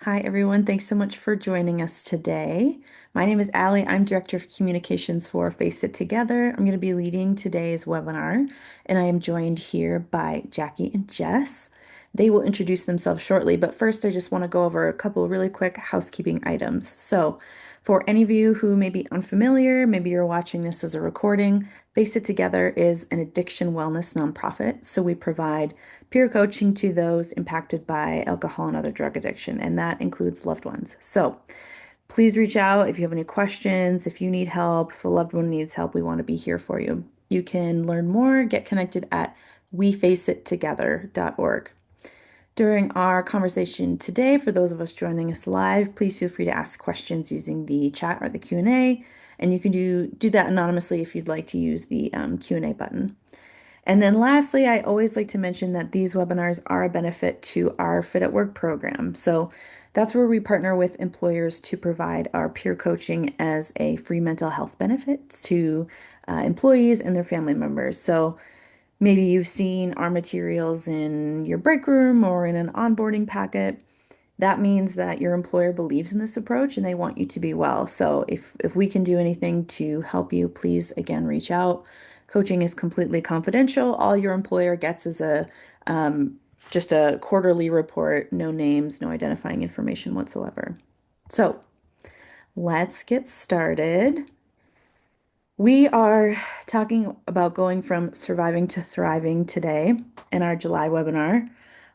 Hi, everyone. Thanks so much for joining us today. My name is Allie. I'm Director of Communications for Face It Together. I'm going to be leading today's webinar, and I am joined here by Jackie and Jess. They will introduce themselves shortly, but first, I just want to go over a couple really quick housekeeping items. So, for any of you who may be unfamiliar, maybe you're watching this as a recording, Face It Together is an addiction wellness nonprofit. So, we provide peer coaching to those impacted by alcohol and other drug addiction, and that includes loved ones. So please reach out if you have any questions, if you need help, if a loved one needs help, we want to be here for you. You can learn more, get connected at wefaceit.together.org. During our conversation today, for those of us joining us live, please feel free to ask questions using the chat or the Q&A, and you can do that anonymously if you'd like to use the Q&A button. And then lastly, I always like to mention that these webinars are a benefit to our Fit at Work program. So that's where we partner with employers to provide our peer coaching as a free mental health benefit to employees and their family members. So maybe you've seen our materials in your break room or in an onboarding packet. That means that your employer believes in this approach and they want you to be well. So if we can do anything to help you, please again reach out. Coaching is completely confidential. All your employer gets is a just a quarterly report, no names, no identifying information whatsoever. So let's get started. We are talking about going from surviving to thriving today in our July webinar.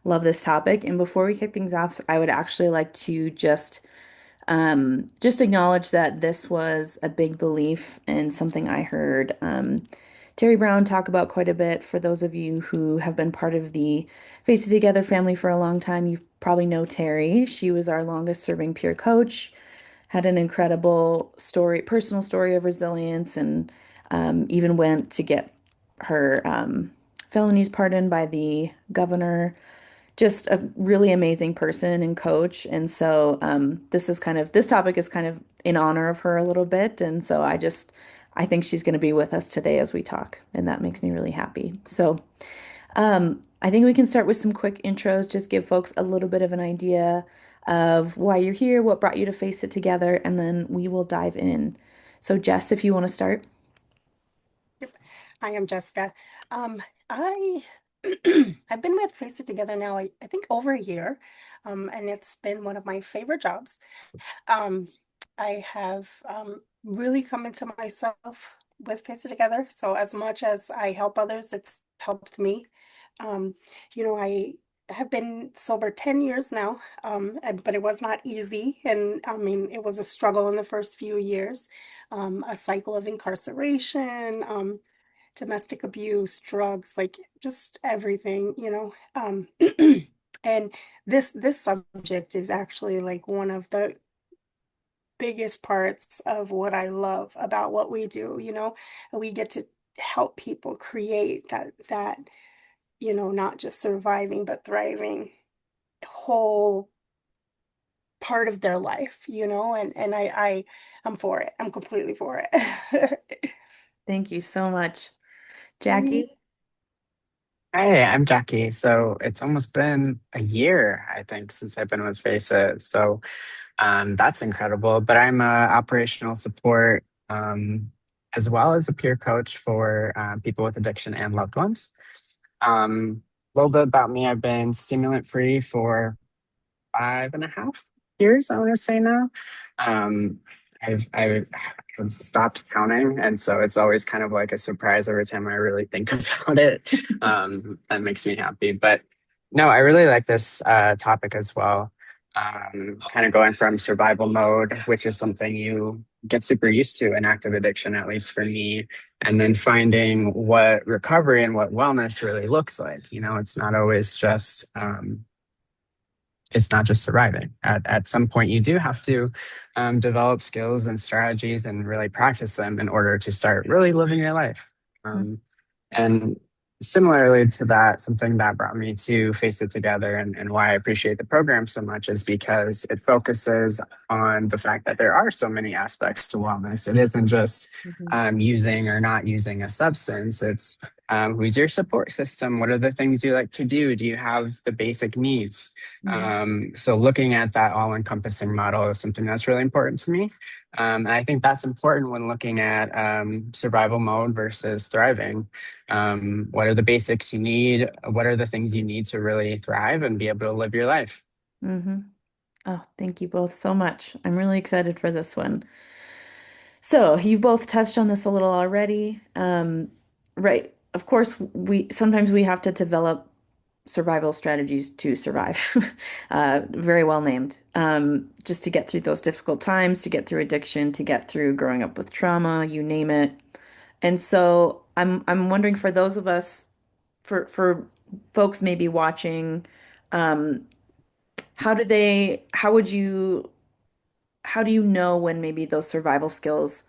Love this topic. And before we kick things off, I would actually like to just acknowledge that this was a big belief and something I heard Terry Brown talk about quite a bit. For those of you who have been part of the Face It Together family for a long time, you probably know Terry. She was our longest serving peer coach, had an incredible story, personal story of resilience, and even went to get her felonies pardoned by the governor. Just a really amazing person and coach. And so this topic is kind of in honor of her a little bit. And so I think she's going to be with us today as we talk, and that makes me really happy. So I think we can start with some quick intros, just give folks a little bit of an idea of why you're here, what brought you to Face It Together, and then we will dive in. So, Jess, if you want to start. Yep. Hi, I'm Jessica. I I've been with Face It Together now, I think over a year, and it's been one of my favorite jobs. Um, I have really come into myself with Face It Together. So as much as I help others, it's helped me. Um, I have been sober 10 years now, but it was not easy. And I mean, it was a struggle in the first few years, a cycle of incarceration, domestic abuse, drugs, like just everything. And this subject is actually like one of the biggest parts of what I love about what we do. And we get to help people create that, not just surviving but thriving whole part of their life, and I'm for it. I'm completely for it. Thank you so much. Mhm. Jackie? Hey, I'm Jackie. So it's almost been a year, I think, since I've been with Face It. So that's incredible. But I'm operational support as well as a peer coach for people with addiction and loved ones. A little bit about me, I've been stimulant free for 5.5 years, I want to say now. Um, I've stopped counting, and so it's always kind of like a surprise every time I really think about it. That makes me happy. But no, I really like this topic as well. Kind of going from survival mode, which is something you get super used to in active addiction, at least for me, and then finding what recovery and what wellness really looks like. It's not always just it's not just surviving. At some point, you do have to develop skills and strategies and really practice them in order to start really living your life. And similarly to that, something that brought me to Face It Together and why I appreciate the program so much is because it focuses on the fact that there are so many aspects to wellness. It isn't just Mhm. using or not using a substance. It's Who's your support system? What are the things you like to do? Do you have the basic needs? Mhm. So looking at that all-encompassing model is something that's really important to me. And I think that's important when looking at survival mode versus thriving. What are the basics you need? What are the things you need to really thrive and be able to live your life? Hmm. Oh, thank you both so much. I'm really excited for this one. So, you've both touched on this a little already. Right. Of course, we sometimes we have to develop survival strategies to survive. Very well named. Just to get through those difficult times, to get through addiction, to get through growing up with trauma, you name it. And so I'm wondering for those of us, for folks maybe watching, um, how would you how do you know when maybe those survival skills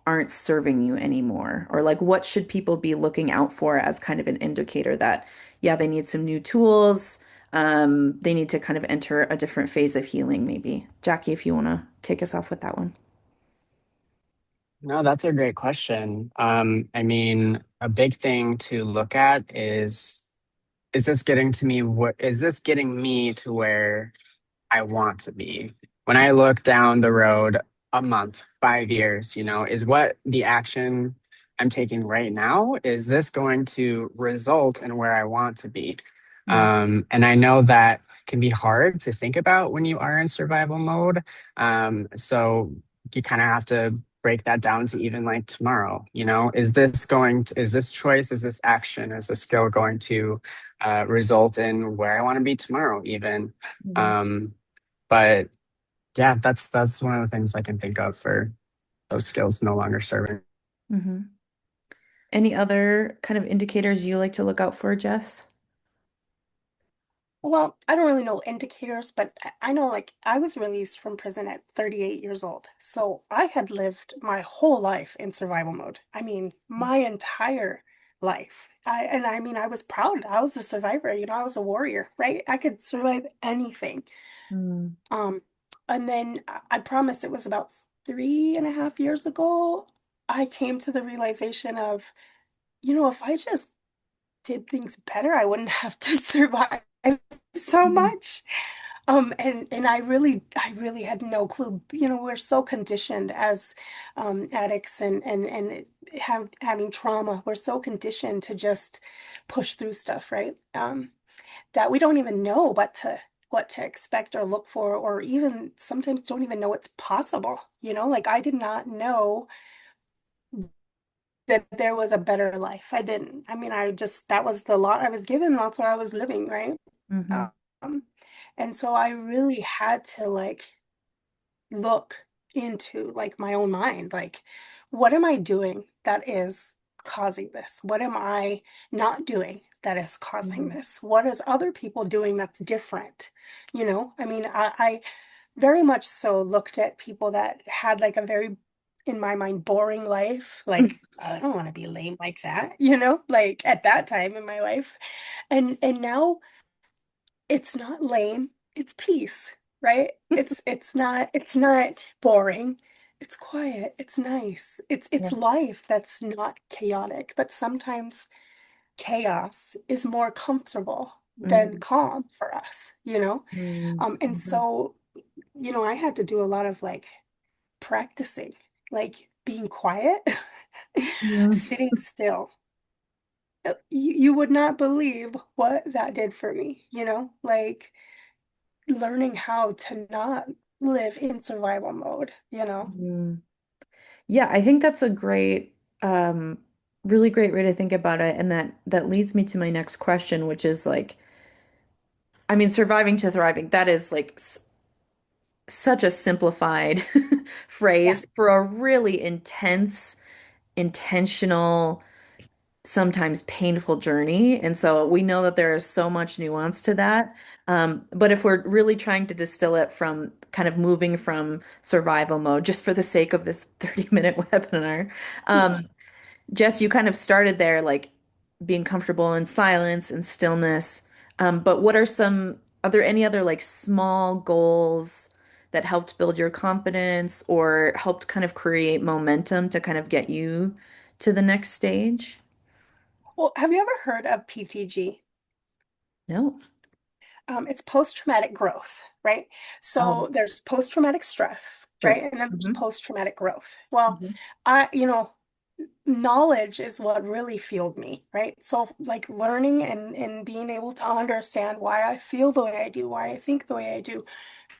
aren't serving you anymore? Or like what should people be looking out for as kind of an indicator that, yeah, they need some new tools, they need to kind of enter a different phase of healing, maybe. Jackie, if you want to kick us off with that one. No, that's a great question. I mean, a big thing to look at is this getting to me? What is this getting me to where I want to be? When I look down the road a month, 5 years, is what the action I'm taking right now, is this going to result in where I want to be? Mm, And I know that can be hard to think about when you are in survival mode. So you kind of have to break that down to even like tomorrow, is this choice, is this action, is this skill going to result in where I want to be tomorrow, even? mhm, Um, but yeah, that's one of the things I can think of for those skills no longer serving. mhm. Any other kind of indicators you like to look out for, Jess? Well, I don't really know indicators, but I know like I was released from prison at 38 years old. So I had lived my whole life in survival mode. I mean, my entire life. I mean, I was proud. I was a survivor, I was a warrior, right? I could survive anything. Mm, Um, and then I promise it was about 3.5 years ago, I came to the realization of, if I just did things better, I wouldn't have to survive so mm, much. And I really had no clue. We're so conditioned as addicts and having trauma. We're so conditioned to just push through stuff, right? That we don't even know what to expect or look for, or even sometimes don't even know it's possible. Like I did not know that there was a better life. I didn't. I mean, that was the lot I was given. That's what I was living, right? mhm, Um, and so I really had to like look into like my own mind, like what am I doing that is causing this? What am I not doing that is causing mhm, this? What is other people doing that's different? I mean, I very much so looked at people that had like a very, in my mind, boring life. Like, I don't want to be lame like that, like at that time in my life. And now it's not lame, it's peace, right? It's not boring. It's quiet, it's nice. It's Yeah. life that's not chaotic, but sometimes chaos is more comfortable than Mhm, calm for us. mhm, And mhm. so, I had to do a lot of like practicing, like being quiet, Yeah. sitting still. You would not believe what that did for me, like learning how to not live in survival mode. Mm. Yeah, I think that's a great, really great way to think about it. And that leads me to my next question, which is like, I mean, surviving to thriving, that is like such a simplified Yeah. phrase for a really intense, intentional, sometimes painful journey. And so we know that there is so much nuance to that. But if we're really trying to distill it from kind of moving from survival mode, just for the sake of this 30-minute webinar, um, Jess, you kind of started there, like being comfortable in silence and stillness. But are there any other like small goals that helped build your confidence or helped kind of create momentum to kind of get you to the next stage? Well, have you ever heard of PTG? No. It's post-traumatic growth, right? Oh, So there's post-traumatic stress, sure. right? And then there's Hmm. post-traumatic growth. Well, Hmm. knowledge is what really fueled me, right? So like learning and being able to understand why I feel the way I do, why I think the way I do,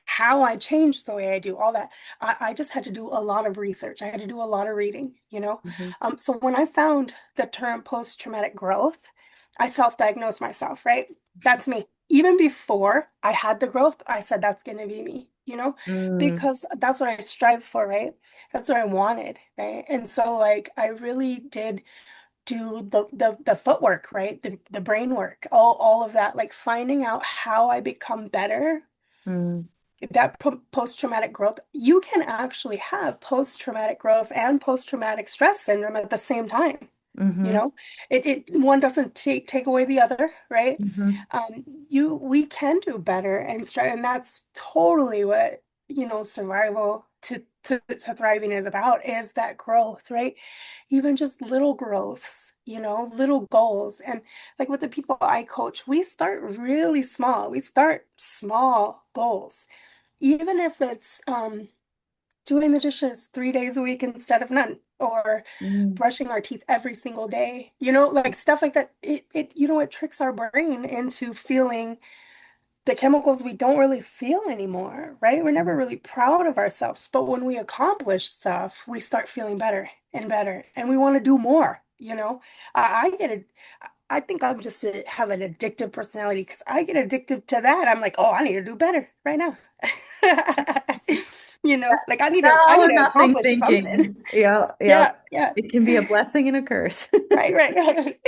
how I changed the way I do, all that. I just had to do a lot of research. I had to do a lot of reading, you know? Hmm. So when I found the term post-traumatic growth, I self-diagnosed myself, right? That's me. Even before I had the growth, I said that's going to be me, Mm, because that's what I strive for, right? That's what I wanted, right? And so like I really did do the footwork, right? The brain work, all of that, like finding out how I become better. mm, That post-traumatic growth, you can actually have post-traumatic growth and post-traumatic stress syndrome at the same time. You hmm. know, it one doesn't take away the other, right? Hmm. We can do better and that's totally what, survival to thriving is about, is that growth, right? Even just little growths, little goals. And like with the people I coach, we start really small. We start small goals. Even if it's doing the dishes 3 days a week instead of none, or Mm, brushing our teeth every single day, like stuff like that. It tricks our brain into feeling the chemicals we don't really feel anymore, right? We're never really proud of ourselves. But when we accomplish stuff, we start feeling better and better, and we want to do more, I get it. I think have an addictive personality because I get addicted to that. I'm like, oh, I need to do better right now. Like I all need or to nothing accomplish something. thinking. Yeah, yeah. Yeah, yeah. It can be a blessing and a curse. Right, right, right.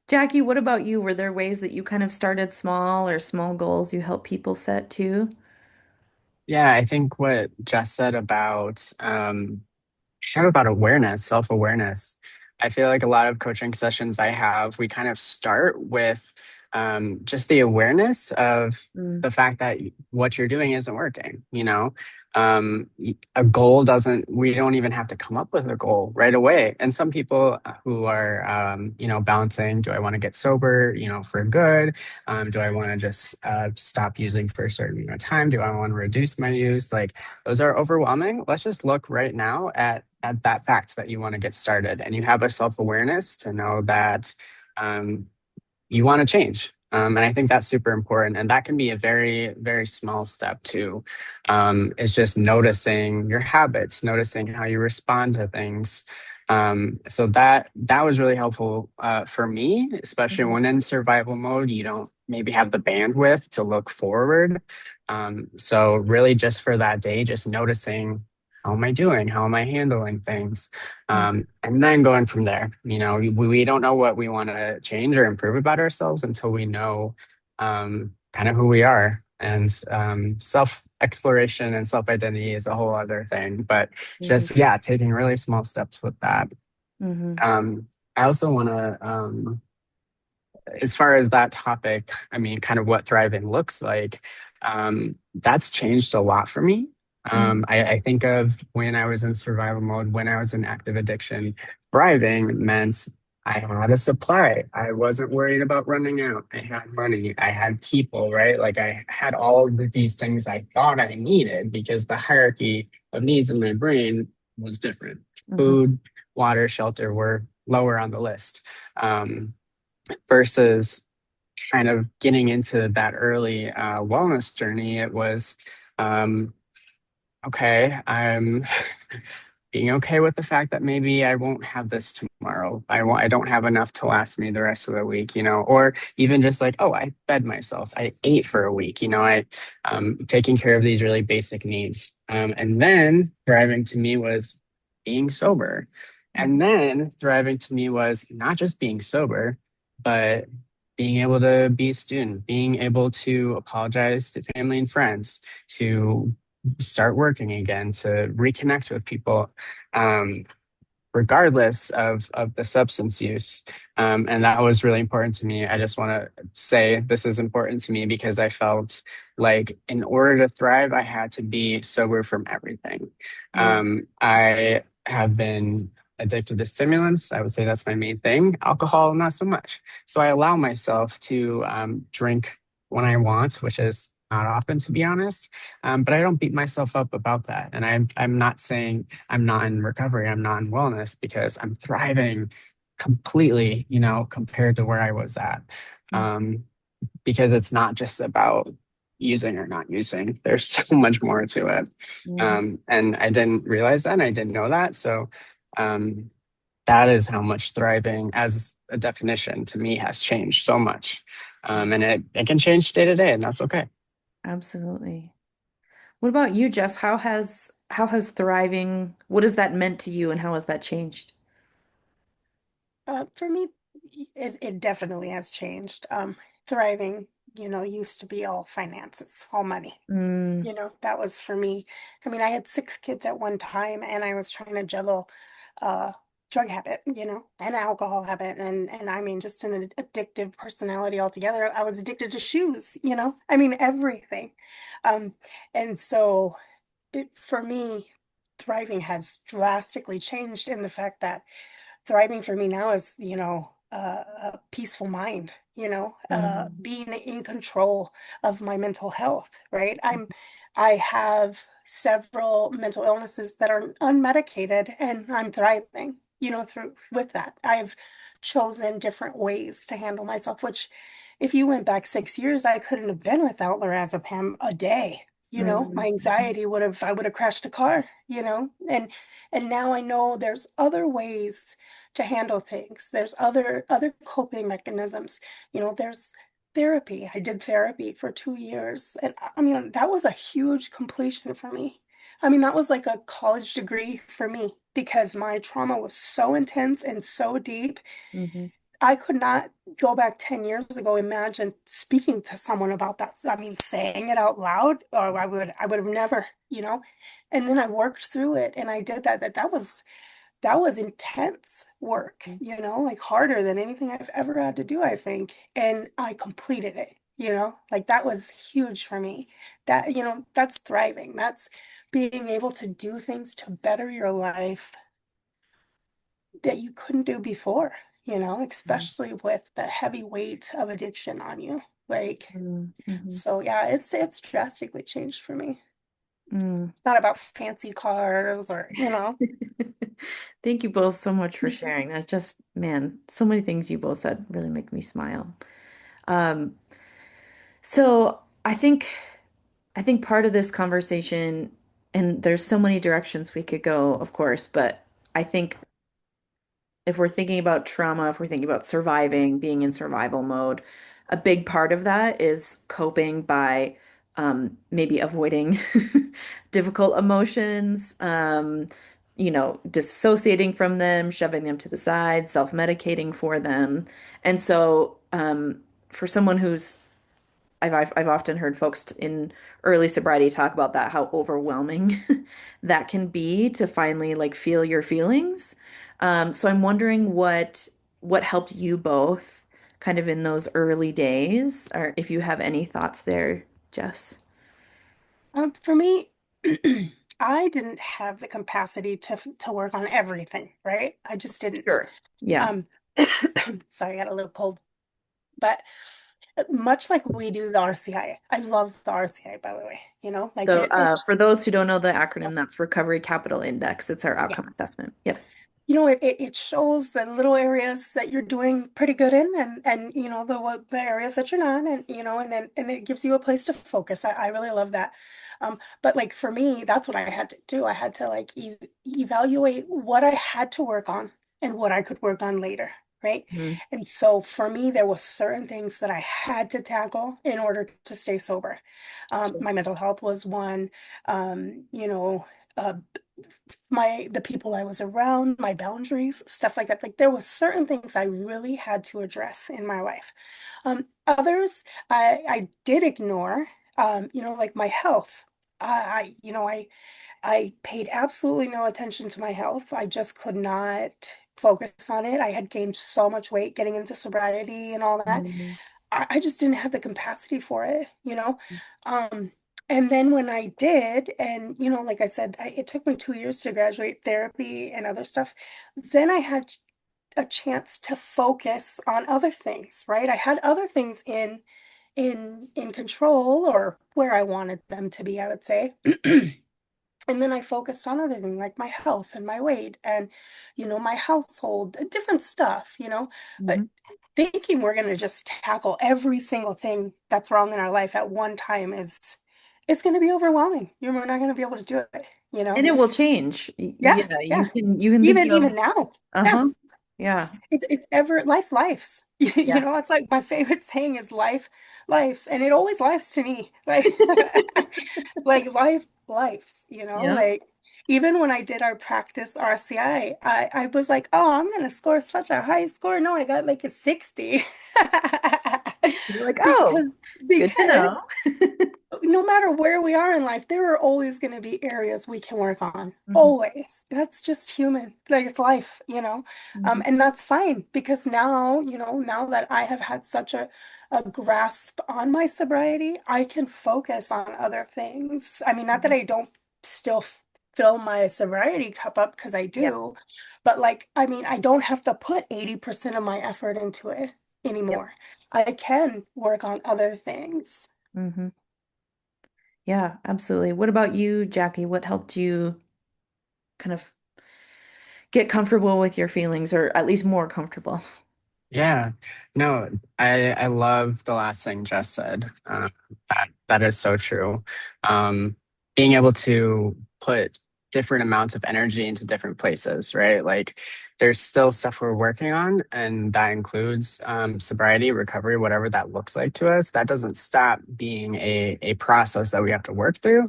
Jackie, what about you? Were there ways that you kind of started small or small goals you help people set too? Yeah, I think what Jess said about kind of about awareness, self-awareness. I feel like a lot of coaching sessions I have, we kind of start with just the awareness of Mm, the fact that what you're doing isn't working. A goal doesn't, we don't even have to come up with a goal right away. And some people who are, balancing, do I want to get sober, for good? Do I want to just stop using for a certain amount of time? Do I want to reduce my use? Like, those are overwhelming. Let's just look right now at that fact that you want to get started, and you have a self-awareness to know that um, you want to change. And I think that's super important. And that can be a very, very small step too. It's just noticing your habits, noticing how you respond to things. So that was really helpful for me, especially mhm, when in survival mode, you don't maybe have the bandwidth to look forward. So really just for that day, just noticing how am I doing? How am I handling things? mm, And then going from there, we don't know what we want to change or improve about ourselves until we know kind of who we are. And self exploration and self identity is a whole other thing. But mhm, just, yeah, taking really small steps with that. mhm, I also want to as far as that topic, I mean, kind of what thriving looks like, that's changed a lot for me. mhm, I think of when I was in survival mode, when I was in active addiction, thriving meant I had a supply. I wasn't worried about running out. I had money. I had people, right? Like I had all of these things I thought I needed because the hierarchy of needs in my brain was different. mhm, Food, water, shelter were lower on the list. Um, versus kind of getting into that early wellness journey, it was um, okay, I'm being okay with the fact that maybe I won't have this tomorrow. I don't have enough to last me the rest of the week, or even just like, oh, I fed myself, I ate for a week, I taking care of these really basic needs. And then thriving to me was being sober. And mhm, then thriving to me was not just being sober, but being able to be a student, being able to apologize to family and friends, to start working again, to reconnect with people, um, regardless of the substance use. And that was really important to me. I just want to say this is important to me because I felt like in order to thrive, I had to be sober from everything. mm, I have been addicted to stimulants. I would say that's my main thing. Alcohol, not so much. So I allow myself to drink when I want, which is not often, to be honest. But I don't beat myself up about that. And I'm not saying I'm not in recovery, I'm not in wellness because I'm thriving completely, compared to where I was at. Um, because it's not just about using or not using. There's so much more to it. Mm-hmm. And I didn't realize that, and I didn't know that. So um, that is how much thriving as a definition to me has changed so much. And it can change day to day, and that's okay. Absolutely. What about you, Jess? How has thriving, what has that meant to you and how has that changed? For me, it definitely has changed. Thriving, used to be all finances, all money. Mm, That was for me. I mean, I had 6 kids at one time, and I was trying to juggle uh, drug habit, and alcohol habit, and I mean, just an addictive personality altogether. I was addicted to shoes, I mean, everything. Um, and so for me, thriving has drastically changed in the fact that thriving for me now is, a peaceful mind, mhm, being in control of my mental health, right? I have several mental illnesses that are unmedicated and I'm thriving, through with that. I've chosen different ways to handle myself, which if you went back 6 years, I couldn't have been without lorazepam a day. My mhm, mhm, anxiety I would have crashed a car, and now I know there's other ways to handle things. There's other coping mechanisms. There's therapy. I did therapy for 2 years, and I mean that was a huge completion for me. I mean that was like a college degree for me because my trauma was so intense and so deep. mhm, I could not go back 10 years ago, imagine speaking to someone about that. I mean, saying it out loud, or I would have never, And then I worked through it and I did that. That was intense work, like harder than anything I've ever had to do, I think. And I completed it, like that was huge for me. That's thriving. That's being able to do things to better your life that you couldn't do before, especially with the heavy weight of addiction on you. Like, mhm, mhm, so yeah, it's drastically changed for me. mm. It's not about fancy cars or. Thank you both so much for sharing. That's just, man, so many things you both said really make me smile. Um, so I think part of this conversation, and there's so many directions we could go, of course, but I think if we're thinking about trauma, if we're thinking about surviving, being in survival mode, a big part of that is coping by maybe avoiding difficult emotions, dissociating from them, shoving them to the side, self-medicating for them. And so, for someone who's I've often heard folks in early sobriety talk about that, how overwhelming that can be to finally like feel your feelings. So I'm wondering what helped you both kind of in those early days, or if you have any thoughts there, Jess. For me, I didn't have the capacity to work on everything, right? I just didn't. Sure. Yeah. Um, sorry, I got a little cold. But much like we do the RCI, I love the RCI, by the way. Like So it for those who don't know the acronym, that's Recovery Capital Index. It's our yeah. outcome assessment. Yep. It shows the little areas that you're doing pretty good in and the areas that you're not and it gives you a place to focus. I really love that. But like for me, that's what I had to do. I had to like evaluate what I had to work on and what I could work on later, right? Mhm. And so for me, there was certain things that I had to tackle in order to stay sober. Sure. My mental health was one. Uh, the people I was around, my boundaries, stuff like that. Like there was certain things I really had to address in my life. Others I did ignore. Like my health. I paid absolutely no attention to my health. I just could not focus on it. I had gained so much weight getting into sobriety and all that. Mhm. I just didn't have the capacity for it. Um, And then when I did, and like I said, it took me 2 years to graduate therapy and other stuff. Then I had a chance to focus on other things, right? I had other things in control, or where I wanted them to be, I would say. And then I focused on other things like my health and my weight and, my household, different stuff, Hmm. but thinking we're going to just tackle every single thing that's wrong in our life at one time is going to be overwhelming. You're not going to be able to do it, you know? And it will change. Yeah, Yeah, yeah. you can think Even of, now. Yeah. uh-huh. Yeah. It's ever lives. Yeah. It's like my favorite saying is lives, and it always lives to me. Like like lives, Yeah. like even when I did our practice RCI, I was like, oh, I'm gonna score such a high score. No, I got like a 60. You're like, oh, Because good to because know. no matter where we are in life, there are always going to be areas we can work on. Hmm. Always. That's just human. Like it's life. Hmm. And that's fine because now, now that I have had such a grasp on my sobriety, I can focus on other things. I mean, not that Hmm. I don't still fill my sobriety cup up because I Yep. do, but like, I mean, I don't have to put 80% of my effort into it Yep. anymore. I can work on other things. Hmm. Yeah, absolutely. What about you, Jackie? What helped you kind of get comfortable with your feelings, or at least more comfortable? Yeah, no, I love the last thing Jess said. That is so true. Being able to put different amounts of energy into different places, right? Like there's still stuff we're working on, and that includes sobriety, recovery, whatever that looks like to us. That doesn't stop being a process that we have to work through.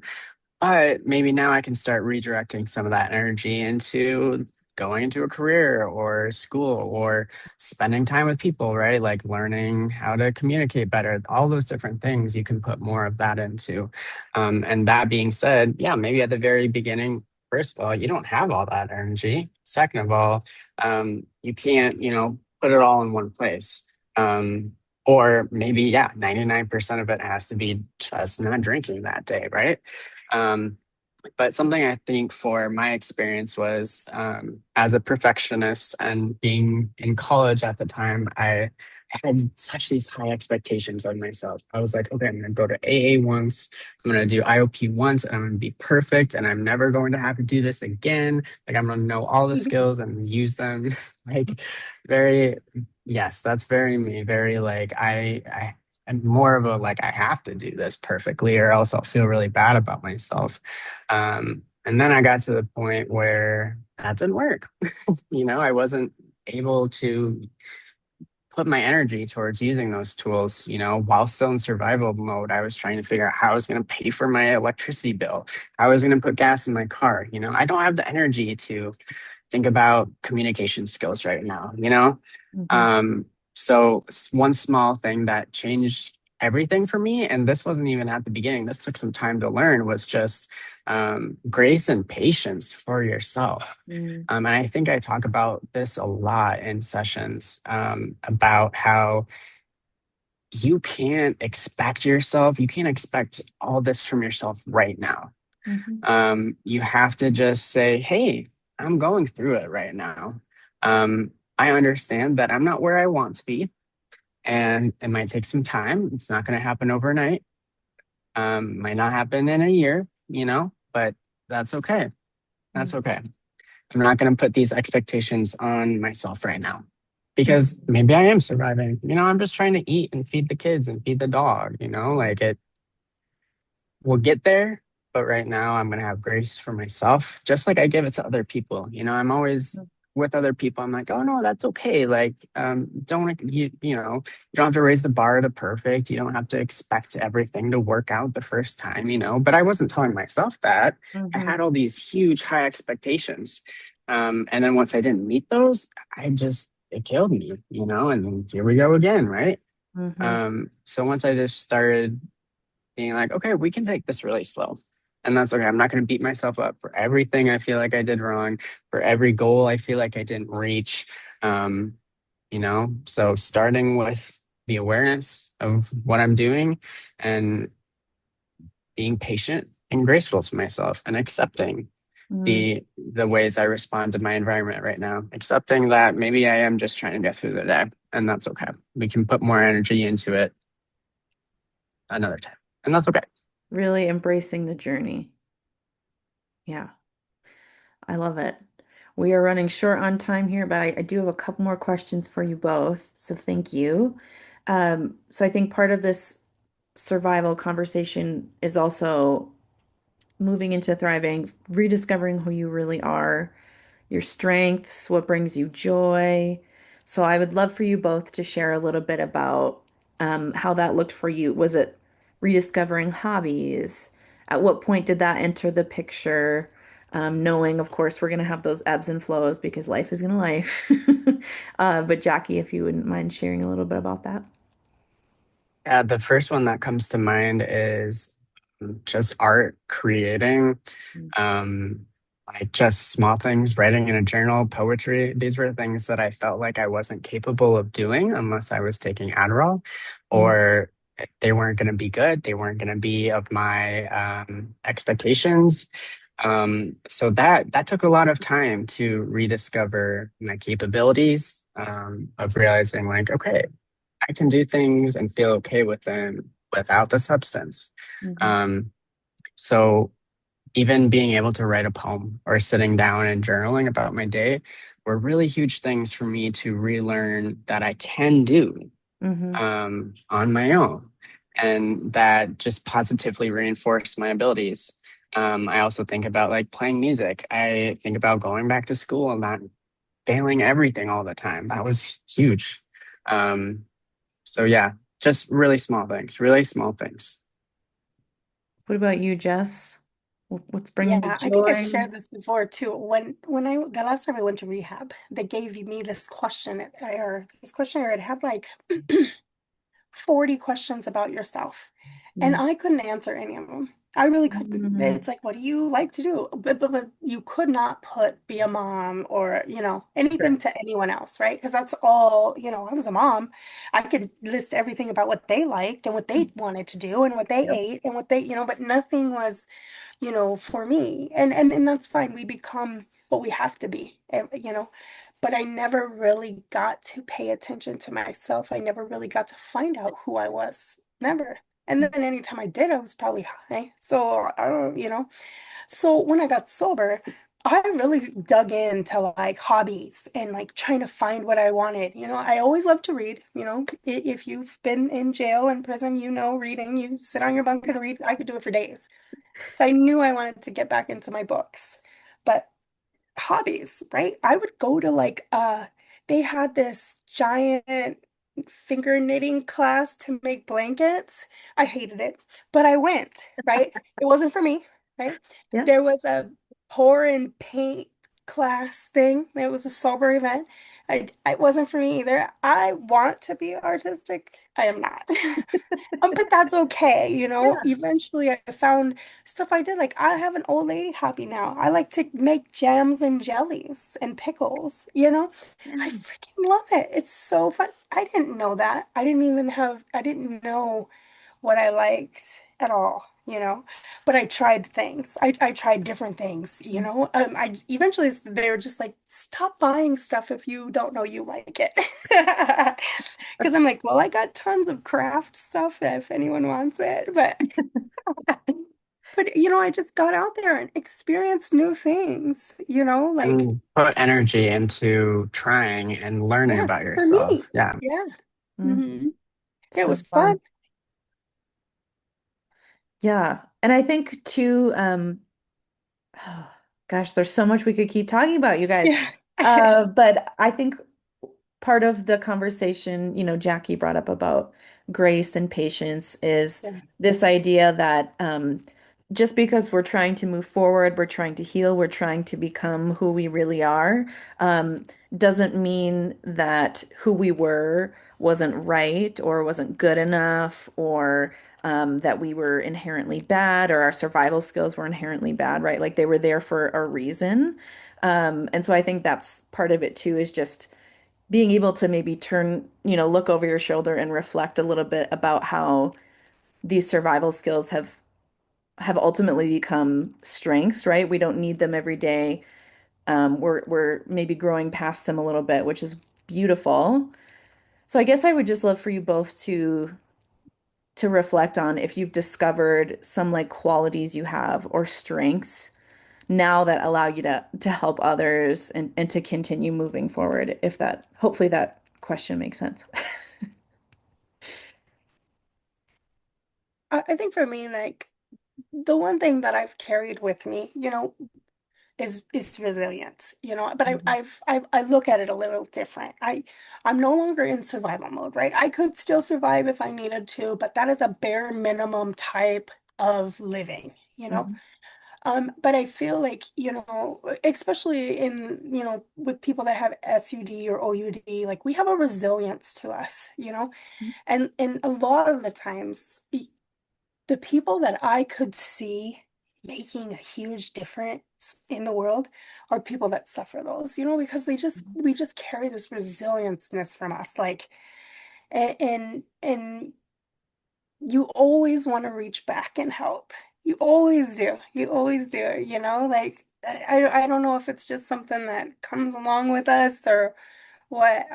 But maybe now I can start redirecting some of that energy into going into a career or school or spending time with people, right? Like learning how to communicate better, all those different things you can put more of that into. And that being said, yeah, maybe at the very beginning, first of all, you don't have all that energy. Second of all, you can't, put it all in one place. Or maybe, yeah, 99% of it has to be just not drinking that day, right? Um, but something I think for my experience was as a perfectionist and being in college at the time, I had such these high expectations of myself. I was like, okay, I'm going to go to AA once, I'm going to do IOP once, and I'm going to be perfect, and I'm never going to have to do this again. Like, I'm going to know all the skills and use them. Like, very, yes, that's very me. Very like, I'm more of a like, I have to do this perfectly, or else I'll feel really bad about myself. And then I got to the point where that didn't work. I wasn't able to put my energy towards using those tools, while still in survival mode. I was trying to figure out how I was going to pay for my electricity bill, how I was going to put gas in my car. I don't have the energy to think about communication skills right now. Hmm. Um, so one small thing that changed everything for me, and this wasn't even at the beginning, this took some time to learn, was just grace and patience for yourself. Mm. And I think I talk about this a lot in sessions about how you can't expect all this from yourself right now. Hmm. You have to just say, hey, I'm going through it right now. I understand that I'm not where I want to be, and it might take some time. It's not going to happen overnight. Might not happen in a year, but that's okay. That's okay. I'm not going to put these expectations on myself right now because maybe I am surviving. I'm just trying to eat and feed the kids and feed the dog, like it will get there. But right now, I'm going to have grace for myself, just like I give it to other people. I'm always with other people. I'm like, oh no, that's okay. Like, don't you don't have to raise the bar to perfect. You don't have to expect everything to work out the first time. But I wasn't telling myself that. I Hmm. had all these huge high expectations, and then once I didn't meet those, it killed me. And then here we go again, right? Hmm. So once I just started being like, okay, we can take this really slow. And that's okay. I'm not going to beat myself up for everything I feel like I did wrong, for every goal I feel like I didn't reach. Um, so starting with the awareness of what I'm doing and being patient and graceful to myself and accepting Mm, the ways I respond to my environment right now, accepting that maybe I am just trying to get through the day, and that's okay. We can put more energy into it another time, and that's okay. really embracing the journey. Yeah, I love it. We are running short on time here, but I do have a couple more questions for you both. So thank you. So I think part of this survival conversation is also moving into thriving, rediscovering who you really are, your strengths, what brings you joy. So I would love for you both to share a little bit about how that looked for you. Was it rediscovering hobbies? At what point did that enter the picture? Knowing, of course, we're going to have those ebbs and flows because life is going to life. But Jackie, if you wouldn't mind sharing a little bit about that. Yeah, the first one that comes to mind is just art, creating, um, like just small things, writing in a journal, poetry. These were things that I felt like I wasn't capable of doing unless I was taking Adderall, Mm, or they weren't going to be good. They weren't going to be of my expectations. So that took a lot of time to rediscover my capabilities, of realizing like, okay, I can do things and feel okay with them without the substance. mhm, Um, so even being able to write a poem or sitting down and journaling about my day were really huge things for me to relearn that I can do, mhm, on my own. And that just positively reinforced my abilities. I also think about like playing music. I think about going back to school and not failing everything all the time. That was huge. Um, so yeah, just really small things, really small things. What about you, Jess? What's bringing you Yeah, I think I joy? shared this before too. When I the last time I went to rehab, they gave me this questionnaire. It had like 40 questions about yourself. And Mm, I couldn't answer any of them. I really couldn't. mm, It's like, what do you like to do? But you could not put be a mom or, anything Sure. to anyone else, right? Because that's all, I was a mom. I could list everything about what they liked and what they wanted to do and what they yep. ate and what they, but nothing was for me. And that's fine. We become what we have to be, But I never really got to pay attention to myself. I never really got to find out who I was. Never. And then anytime I did, I was probably high. So I don't, So when I got sober, I really dug into like hobbies and like trying to find what I wanted. I always loved to read. If you've been in jail and prison, reading. You sit on your bunk and read. I could do it for days. So I knew I wanted to get back into my books. But hobbies, right? I would go to they had this giant finger knitting class to make blankets. I hated it, but I went, right? It wasn't for me, right? Yep. There was a pour and paint class thing. It was a sober event. It wasn't for me either. I want to be artistic. I am not. But that's okay, Yeah. Eventually I found stuff I did. Like I have an old lady hobby now. I like to make jams and jellies and pickles. I Yeah. freaking love it. It's so fun. I didn't know that. I didn't know what I liked at all. But I tried things. I tried different things. I eventually they were just like, stop buying stuff if you don't know you like it. Because I'm like, well, I got tons of craft stuff if anyone wants it. But I just got out there and experienced new things, like, And put energy into trying and learning yeah, about for me. yourself. Yeah. Yeah. Mhm. hmm It So was fun. fun. Yeah. And I think too, oh, gosh, there's so much we could keep talking about, you guys. Yeah. But I think part of the conversation, Jackie brought up about grace and patience is Yeah. this idea that just because we're trying to move forward, we're trying to heal, we're trying to become who we really are, um, doesn't mean that who we were wasn't right or wasn't good enough or that we were inherently bad or our survival skills were inherently bad, right? Like they were there for a reason. And so I think that's part of it too, is just being able to maybe turn, look over your shoulder and reflect a little bit about how these survival skills have have ultimately become strengths, right? We don't need them every day. We're maybe growing past them a little bit, which is beautiful. So I guess I would just love for you both to reflect on if you've discovered some like qualities you have or strengths now that allow you to help others and to continue moving forward, if that hopefully that question makes sense. I think for me, like the one thing that I've carried with me, is resilience, but Mhm. I look at it a little different. I'm no longer in survival mode, right? I could still survive if I needed to, but that is a bare minimum type of living, you know? Mhm. But I feel like, especially with people that have SUD or OUD, like we have a resilience to us, and a lot of the times the people that I could see making a huge difference in the world are people that suffer those, because we just carry this resilienceness from us, like, and you always want to reach back and help. You always do. You always do, like I don't know if it's just something that comes along with us or what.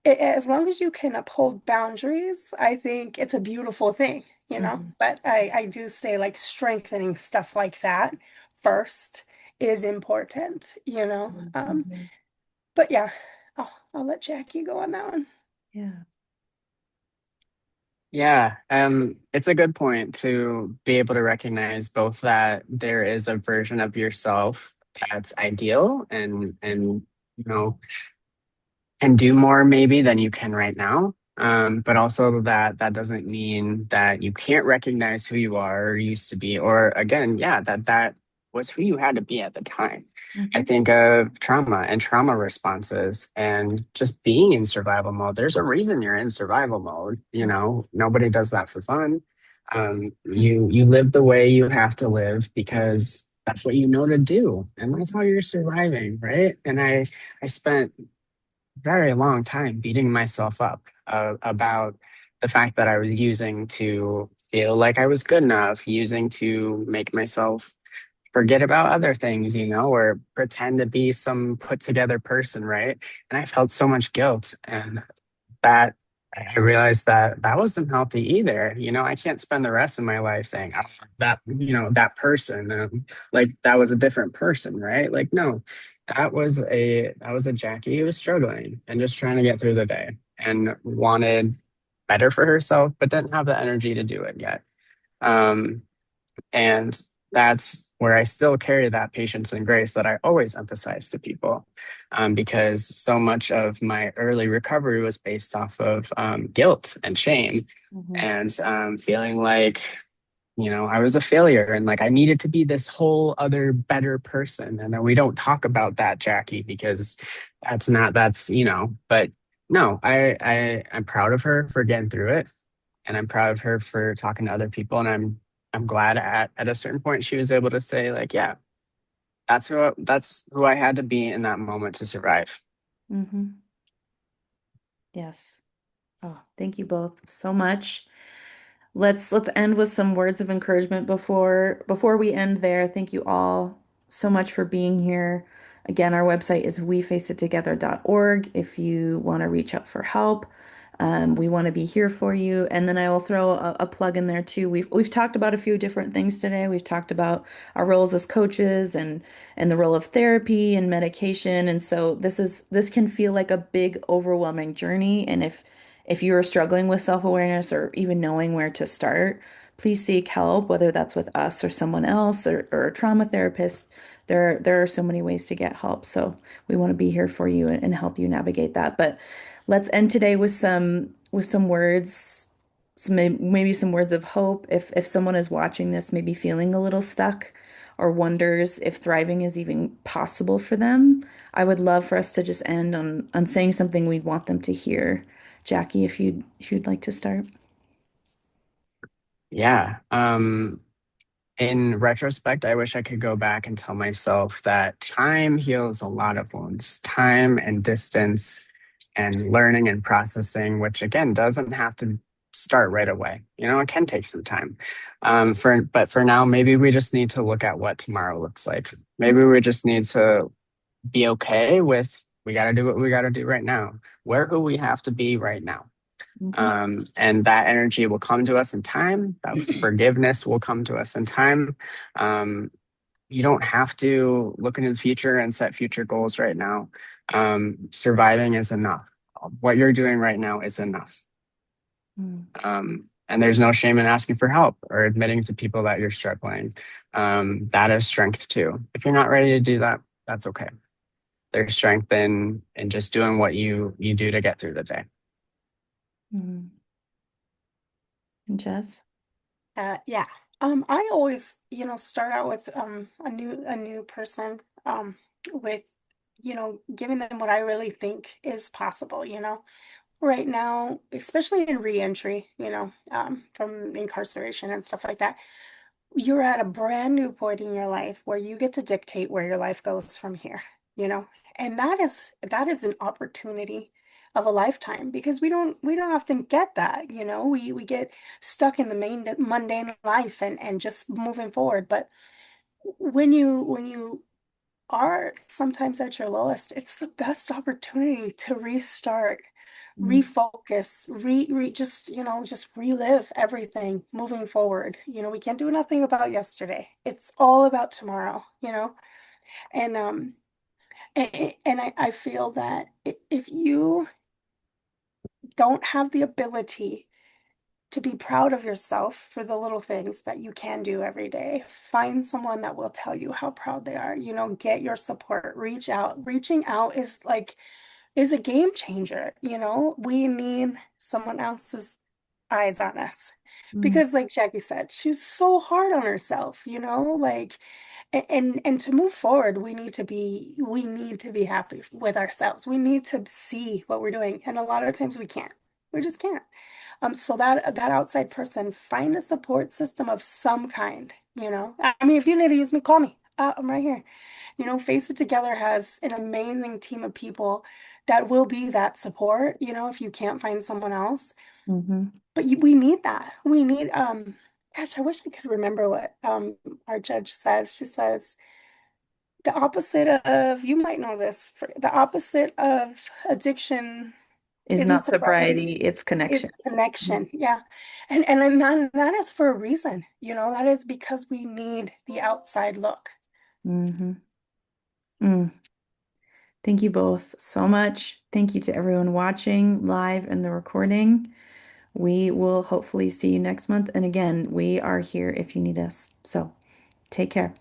As long as you can uphold boundaries, I think it's a beautiful thing, Mhm. But I do say like strengthening stuff like that first is important, Mhm. But yeah, I'll let Jackie go on that one. Yeah. Yeah, it's a good point to be able to recognize both that there is a version of yourself that's ideal and you know can do more maybe than you can right now. But also that that doesn't mean that you can't recognize who you are or used to be, or again, yeah, that was who you had to be at the time. I Mhm. think of trauma and trauma responses and just being in survival mode. There's a reason you're in survival mode. Nobody does that for fun. You live the way you have to live because that's what you know to do, and that's how you're surviving, right? And I spent very long time beating myself up about the fact that I was using to feel like I was good enough, using to make myself forget about other things, or pretend to be some put together person, right? And I felt so much guilt. And that I realized that that wasn't healthy either. I can't spend the rest of my life saying, oh, that person, like that was a different person, right? Like, no, that was a Jackie who was struggling and just trying to get through the day and wanted better for herself, but didn't have the energy to do it yet. Um, and that's where I still carry that patience and grace that I always emphasize to people, because so much of my early recovery was based off of guilt and shame Mhm. and feeling like, I was a failure and like I needed to be this whole other better person. And then we don't talk about that, Jackie, because but no, I'm proud of her for getting through it, and I'm proud of her for talking to other people. And I'm glad at a certain point she was able to say like, yeah, that's who I had to be in that moment to survive. Mhm. Yes. Oh, thank you both so much. Let's end with some words of encouragement before we end there. Thank you all so much for being here. Again, our website is wefaceit together.org if you want to reach out for help. We want to be here for you. And then I will throw a plug in there too. We've talked about a few different things today. We've talked about our roles as coaches and the role of therapy and medication. And so this can feel like a big, overwhelming journey. And if you are struggling with self-awareness or even knowing where to start, please seek help, whether that's with us or someone else or a trauma therapist. There are so many ways to get help. So we want to be here for you and help you navigate that. But let's end today with some words, maybe some words of hope. If someone is watching this, maybe feeling a little stuck or wonders if thriving is even possible for them, I would love for us to just end on saying something we'd want them to hear. Jackie, if you'd like to start. Yeah. In retrospect, I wish I could go back and tell myself that time heals a lot of wounds, time and distance and learning and processing, which again doesn't have to start right away. It can take some time. But for now, maybe we just need to look at what tomorrow looks like. Maybe we just need to be okay with we got to do what we got to do right now. Where who we have to be right now. Mhm. And that energy will come to us in time. That forgiveness will come to us in time. Um, you don't have to look into the future and set future goals right now. Surviving is enough. What you're doing right now is enough. Mm. And there's no shame in asking for help or admitting to people that you're struggling. That is strength too. If you're not ready to do that, that's okay. There's strength in just doing what you do to get through the day. Mm. And Jess? Yeah. I always, start out with a new person, with, giving them what I really think is possible. Right now, especially in reentry, from incarceration and stuff like that, you're at a brand new point in your life where you get to dictate where your life goes from here, you know? And that is an opportunity of a lifetime because we don't often get that. We get stuck in the main mundane life and just moving forward. But when you are sometimes at your lowest, it's the best opportunity to restart, Mm. refocus, just relive everything moving forward. We can't do nothing about yesterday. It's all about tomorrow. And I feel that if you don't have the ability to be proud of yourself for the little things that you can do every day. Find someone that will tell you how proud they are. Get your support, reach out. Reaching out is a game changer. We need someone else's eyes on us. Mm. Because like Jackie said, she's so hard on herself, like and to move forward, we need to be happy with ourselves. We need to see what we're doing. And a lot of times we can't. We just can't. So that outside person, find a support system of some kind. I mean, if you need to use me, call me. I'm right here. Face It Together has an amazing team of people that will be that support, if you can't find someone else. Mhm. But we need that. We need, gosh, I wish I could remember what our judge says. She says, the opposite of, you might know this, the opposite of addiction Is isn't not sobriety. sobriety, it's It's connection. connection, yeah. And then that is for a reason. That is because we need the outside look. Hmm. Mm. Thank you both so much. Thank you to everyone watching live and the recording. We will hopefully see you next month. And again, we are here if you need us. So take care.